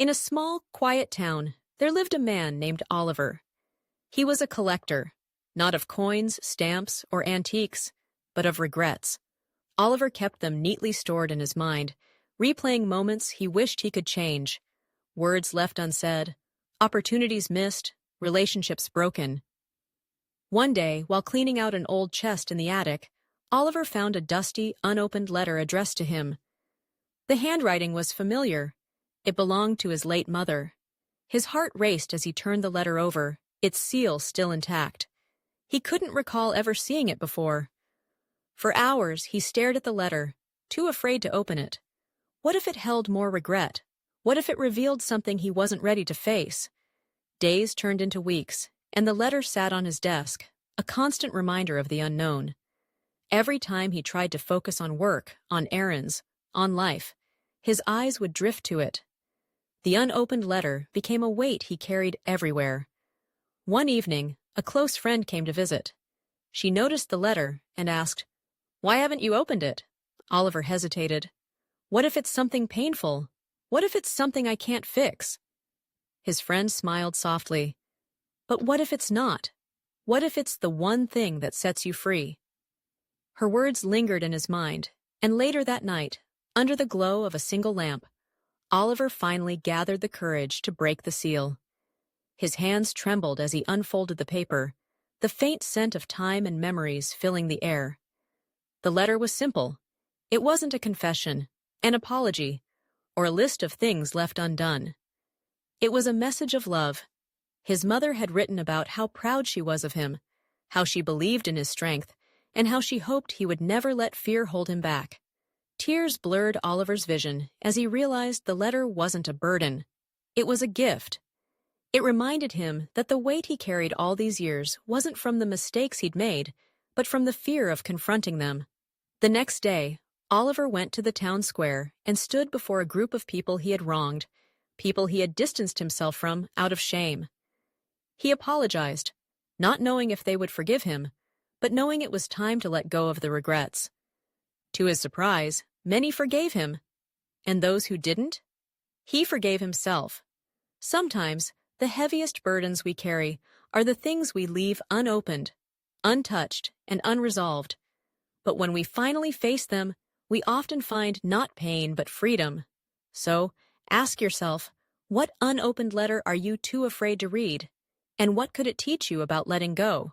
In a small, quiet town, there lived a man named Oliver. He was a collector, not of coins, stamps, or antiques, but of regrets. Oliver kept them neatly stored in his mind, replaying moments he wished he could change, words left unsaid, opportunities missed, relationships broken. One day, while cleaning out an old chest in the attic, Oliver found a dusty, unopened letter addressed to him. The handwriting was familiar. It belonged to his late mother. His heart raced as he turned the letter over, its seal still intact. He couldn't recall ever seeing it before. For hours, he stared at the letter, too afraid to open it. What if it held more regret? What if it revealed something he wasn't ready to face? Days turned into weeks, and the letter sat on his desk, a constant reminder of the unknown. Every time he tried to focus on work, on errands, on life, his eyes would drift to it. The unopened letter became a weight he carried everywhere. One evening, a close friend came to visit. She noticed the letter and asked, "Why haven't you opened it?" Oliver hesitated. "What if it's something painful? What if it's something I can't fix?" His friend smiled softly. "But what if it's not? What if it's the one thing that sets you free?" Her words lingered in his mind, and later that night, under the glow of a single lamp, Oliver finally gathered the courage to break the seal. His hands trembled as he unfolded the paper, the faint scent of time and memories filling the air. The letter was simple. It wasn't a confession, an apology, or a list of things left undone. It was a message of love. His mother had written about how proud she was of him, how she believed in his strength, and how she hoped he would never let fear hold him back. Tears blurred Oliver's vision as he realized the letter wasn't a burden. It was a gift. It reminded him that the weight he carried all these years wasn't from the mistakes he'd made, but from the fear of confronting them. The next day, Oliver went to the town square and stood before a group of people he had wronged, people he had distanced himself from out of shame. He apologized, not knowing if they would forgive him, but knowing it was time to let go of the regrets. To his surprise, many forgave him. And those who didn't? He forgave himself. Sometimes, the heaviest burdens we carry are the things we leave unopened, untouched, and unresolved. But when we finally face them, we often find not pain but freedom. So, ask yourself, what unopened letter are you too afraid to read? And what could it teach you about letting go?